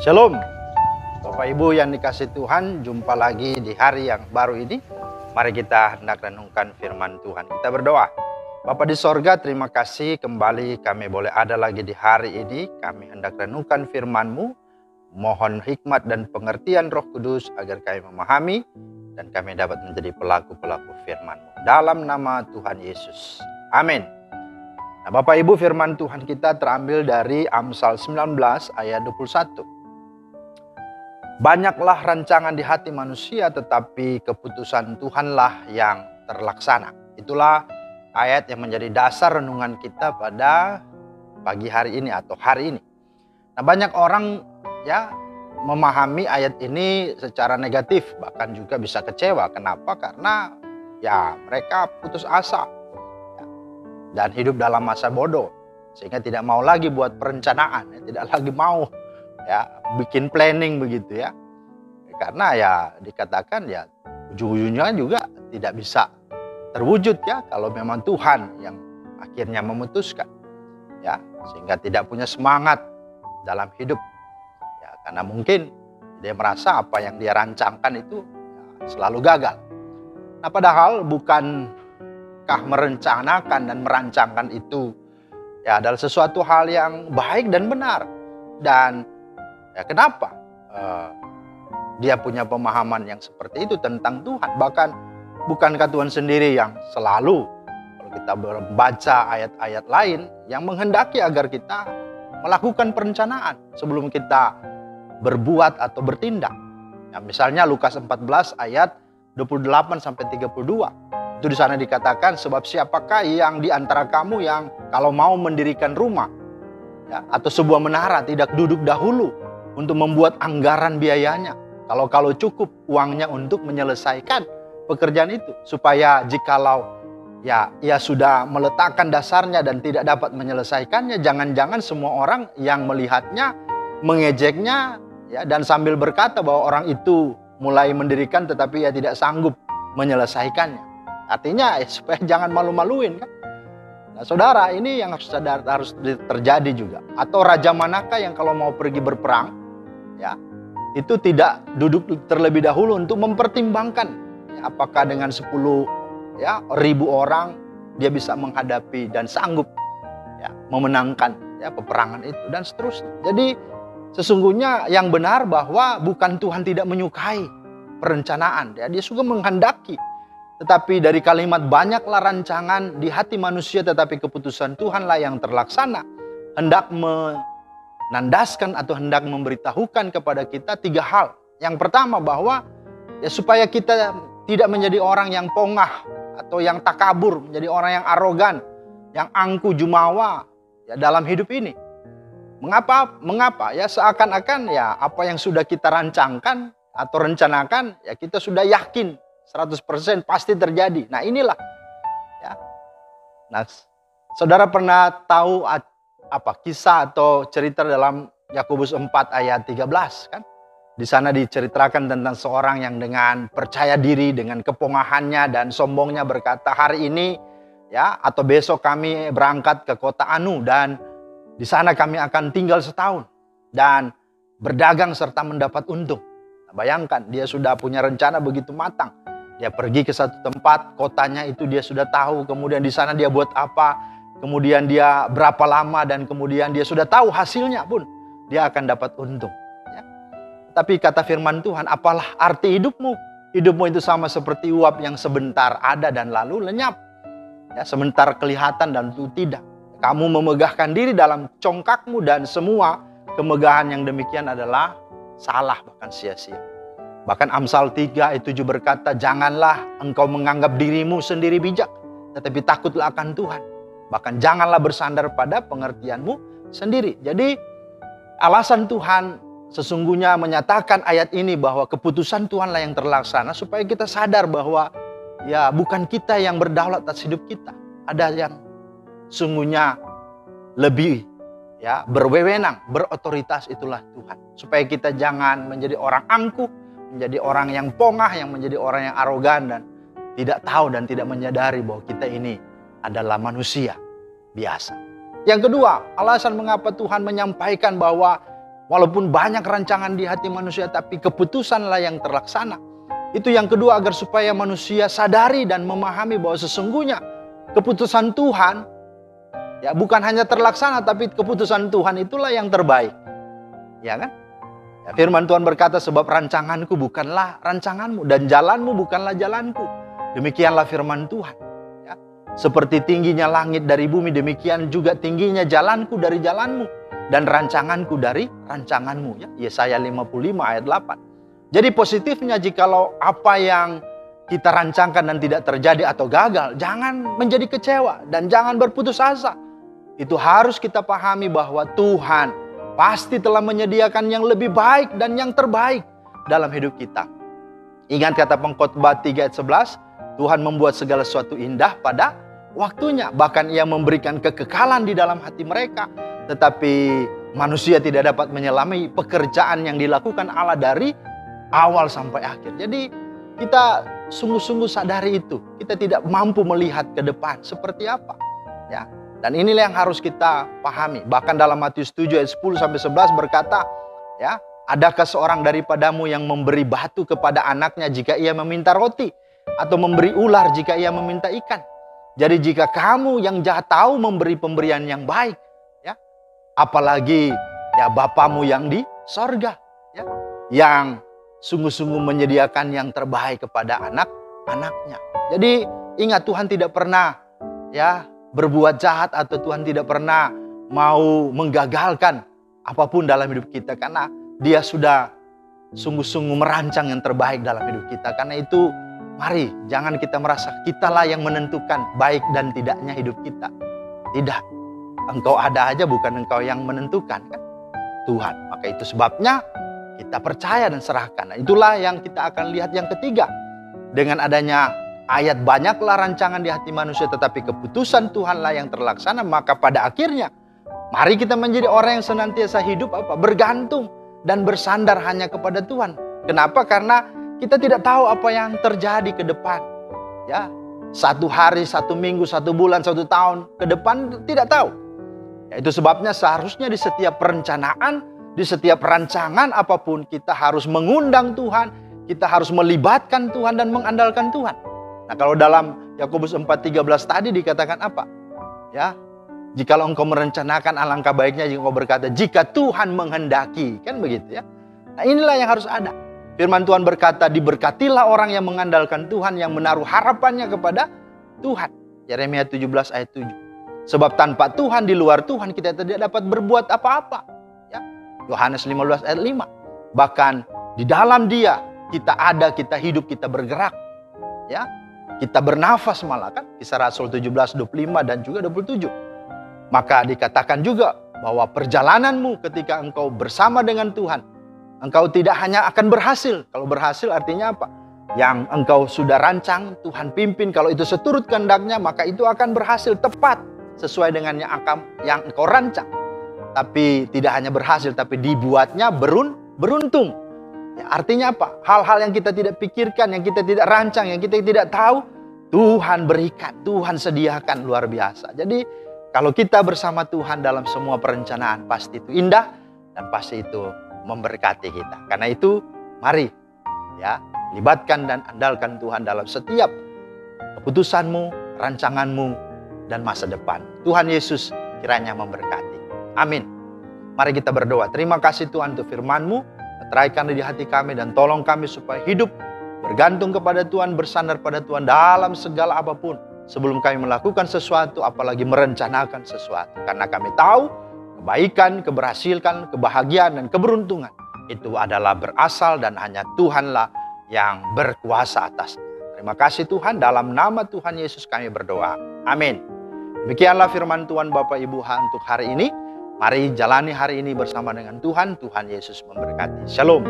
Shalom, Bapak Ibu yang dikasih Tuhan, jumpa lagi di hari yang baru ini. Mari kita hendak renungkan firman Tuhan. Kita berdoa. Bapa di sorga, terima kasih kembali kami boleh ada lagi di hari ini. Kami hendak renungkan firman-Mu. Mohon hikmat dan pengertian Roh Kudus agar kami memahami dan kami dapat menjadi pelaku-pelaku firman-Mu. Dalam nama Tuhan Yesus. Amin. Nah, Bapak Ibu, firman Tuhan kita terambil dari Amsal 19 ayat 21. Banyaklah rancangan di hati manusia, tetapi keputusan Tuhanlah yang terlaksana. Itulah ayat yang menjadi dasar renungan kita pada pagi hari ini atau hari ini. Nah, banyak orang memahami ayat ini secara negatif, bahkan juga bisa kecewa. Kenapa? Karena mereka putus asa dan hidup dalam masa bodoh, sehingga tidak mau lagi buat perencanaan, tidak lagi mau bikin planning begitu ya. Karena dikatakan ujung-ujungnya juga tidak bisa terwujud kalau memang Tuhan yang akhirnya memutuskan sehingga tidak punya semangat dalam hidup karena mungkin dia merasa apa yang dia rancangkan itu selalu gagal. Nah, padahal bukankah merencanakan dan merancangkan itu adalah sesuatu hal yang baik dan benar. Dan kenapa dia punya pemahaman yang seperti itu tentang Tuhan? Bahkan bukankah Tuhan sendiri yang selalu, kalau kita membaca ayat-ayat lain, yang menghendaki agar kita melakukan perencanaan sebelum kita berbuat atau bertindak. Misalnya Lukas 14 ayat 28-32. Itu di sana dikatakan, sebab siapakah yang di antara kamu yang kalau mau mendirikan rumah atau sebuah menara tidak duduk dahulu untuk membuat anggaran biayanya, kalau cukup uangnya untuk menyelesaikan pekerjaan itu, supaya jikalau ia sudah meletakkan dasarnya dan tidak dapat menyelesaikannya, jangan-jangan semua orang yang melihatnya mengejeknya dan sambil berkata bahwa orang itu mulai mendirikan tetapi ia tidak sanggup menyelesaikannya. Artinya supaya jangan malu-maluin kan. Nah, saudara, ini yang harus terjadi juga. Atau raja manakah yang kalau mau pergi berperang itu tidak duduk terlebih dahulu untuk mempertimbangkan apakah dengan 10.000 orang dia bisa menghadapi dan sanggup memenangkan peperangan itu dan seterusnya. Jadi sesungguhnya yang benar bahwa bukan Tuhan tidak menyukai perencanaan, dia suka menghendaki. Tetapi dari kalimat banyaklah rancangan di hati manusia, tetapi keputusan Tuhanlah yang terlaksana, hendak menandaskan atau hendak memberitahukan kepada kita 3 hal. Yang pertama bahwa supaya kita tidak menjadi orang yang pongah atau yang takabur, menjadi orang yang arogan, yang angku jumawa dalam hidup ini. Mengapa? Seakan-akan apa yang sudah kita rancangkan atau rencanakan kita sudah yakin 100% pasti terjadi. Nah, inilah Nah, saudara pernah tahu kisah atau cerita dalam Yakobus 4 ayat 13 kan? Di sana diceritakan tentang seorang yang dengan percaya diri, dengan kepongahannya dan sombongnya berkata, hari ini atau besok kami berangkat ke kota Anu dan di sana kami akan tinggal setahun dan berdagang serta mendapat untung. Nah, bayangkan dia sudah punya rencana begitu matang. Dia pergi ke satu tempat, kotanya itu dia sudah tahu, kemudian di sana dia buat apa, kemudian dia berapa lama, dan kemudian dia sudah tahu hasilnya pun dia akan dapat untung. Tapi kata firman Tuhan, apalah arti hidupmu? Hidupmu itu sama seperti uap yang sebentar ada dan lalu lenyap. Sebentar kelihatan dan itu tidak. Kamu memegahkan diri dalam congkakmu dan semua kemegahan yang demikian adalah salah, bahkan sia-sia. Bahkan Amsal 3 ayat 7 berkata, janganlah engkau menganggap dirimu sendiri bijak, tetapi takutlah akan Tuhan. Bahkan janganlah bersandar pada pengertianmu sendiri. Jadi alasan Tuhan sesungguhnya menyatakan ayat ini bahwa keputusan Tuhanlah yang terlaksana, supaya kita sadar bahwa bukan kita yang berdaulat atas hidup kita. Ada yang sungguhnya lebih berwewenang, berotoritas, itulah Tuhan. Supaya kita jangan menjadi orang angkuh, menjadi orang yang pongah, yang menjadi orang yang arogan dan tidak tahu dan tidak menyadari bahwa kita ini adalah manusia biasa. Yang kedua, alasan mengapa Tuhan menyampaikan bahwa Walaupun banyak rancangan di hati manusia, tapi keputusanlah yang terlaksana. Itu yang kedua, agar supaya manusia sadari dan memahami bahwa sesungguhnya keputusan Tuhan ya bukan hanya terlaksana, tapi keputusan Tuhan itulah yang terbaik. Ya kan? Ya, firman Tuhan berkata, sebab rancanganku bukanlah rancanganmu dan jalanmu bukanlah jalanku. Demikianlah firman Tuhan. Ya. Seperti tingginya langit dari bumi, demikian juga tingginya jalanku dari jalanmu dan rancanganku dari rancanganmu. Ya. Yesaya 55 ayat 8. Jadi positifnya, jikalau apa yang kita rancangkan dan tidak terjadi atau gagal, jangan menjadi kecewa dan jangan berputus asa. Itu harus kita pahami bahwa Tuhan pasti telah menyediakan yang lebih baik dan yang terbaik dalam hidup kita. Ingat kata Pengkhotbah 3 ayat 11, Tuhan membuat segala sesuatu indah pada waktunya. Bahkan Ia memberikan kekekalan di dalam hati mereka. Tetapi manusia tidak dapat menyelami pekerjaan yang dilakukan Allah dari awal sampai akhir. Jadi kita sungguh-sungguh sadari itu. Kita tidak mampu melihat ke depan seperti apa. Ya. Dan inilah yang harus kita pahami. Bahkan dalam Matius 7 ayat 10-11 berkata, ya, adakah seorang daripadamu yang memberi batu kepada anaknya jika ia meminta roti? Atau memberi ular jika ia meminta ikan? Jadi jika kamu yang jahat tahu memberi pemberian yang baik, ya, apalagi ya Bapamu yang di sorga, ya, yang sungguh-sungguh menyediakan yang terbaik kepada anak-anaknya. Jadi ingat, Tuhan tidak pernah ya berbuat jahat, atau Tuhan tidak pernah mau menggagalkan apapun dalam hidup kita, karena Dia sudah sungguh-sungguh merancang yang terbaik dalam hidup kita. Karena itu mari jangan kita merasa kitalah yang menentukan baik dan tidaknya hidup kita. Tidak. Engkau ada aja, bukan engkau yang menentukan, kan? Tuhan. Maka itu sebabnya kita percaya dan serahkan. Nah, itulah yang kita akan lihat yang ketiga. Dengan adanya ayat banyaklah rancangan di hati manusia, tetapi keputusan Tuhanlah yang terlaksana. Maka pada akhirnya mari kita menjadi orang yang senantiasa hidup bergantung dan bersandar hanya kepada Tuhan. Kenapa? Karena kita tidak tahu apa yang terjadi ke depan. Ya, 1 hari, 1 minggu, 1 bulan, 1 tahun ke depan tidak tahu. Ya, itu sebabnya seharusnya di setiap perencanaan, di setiap rancangan apapun, kita harus mengundang Tuhan, kita harus melibatkan Tuhan dan mengandalkan Tuhan. Nah, kalau dalam Yakobus 4:13 tadi dikatakan apa? Ya, jikalau engkau merencanakan, alangkah baiknya jika engkau berkata, jika Tuhan menghendaki, kan begitu ya. Nah, inilah yang harus ada. Firman Tuhan berkata, diberkatilah orang yang mengandalkan Tuhan, yang menaruh harapannya kepada Tuhan. Yeremia 17 ayat 7. Sebab tanpa Tuhan, di luar Tuhan, kita tidak dapat berbuat apa-apa. Yohanes 15 ayat 5. Bahkan di dalam Dia kita ada, kita hidup, kita bergerak. Ya, kita bernafas malah, kan? Kisah Rasul 17:25 dan juga 27. Maka dikatakan juga bahwa perjalananmu ketika engkau bersama dengan Tuhan, engkau tidak hanya akan berhasil. Kalau berhasil artinya apa? Yang engkau sudah rancang, Tuhan pimpin. Kalau itu seturut kehendaknya, maka itu akan berhasil tepat sesuai dengan yang engkau rancang. Tapi tidak hanya berhasil, tapi dibuatnya beruntung. Ya, artinya apa? Hal-hal yang kita tidak pikirkan, yang kita tidak rancang, yang kita tidak tahu, Tuhan berikan, Tuhan sediakan luar biasa. Jadi kalau kita bersama Tuhan dalam semua perencanaan, pasti itu indah dan pasti itu memberkati kita. Karena itu mari ya, libatkan dan andalkan Tuhan dalam setiap keputusanmu, rancanganmu, dan masa depan. Tuhan Yesus kiranya memberkati. Amin. Mari kita berdoa. Terima kasih Tuhan untuk firman-Mu. Teraikan di hati kami dan tolong kami supaya hidup bergantung kepada Tuhan, bersandar pada Tuhan dalam segala apapun. Sebelum kami melakukan sesuatu, apalagi merencanakan sesuatu. Karena kami tahu kebaikan, keberhasilan, kebahagiaan, dan keberuntungan itu adalah berasal dan hanya Tuhanlah yang berkuasa atasnya. Terima kasih Tuhan, dalam nama Tuhan Yesus kami berdoa. Amin. Demikianlah firman Tuhan Bapak Ibu untuk hari ini. Mari jalani hari ini bersama dengan Tuhan. Tuhan Yesus memberkati. Shalom.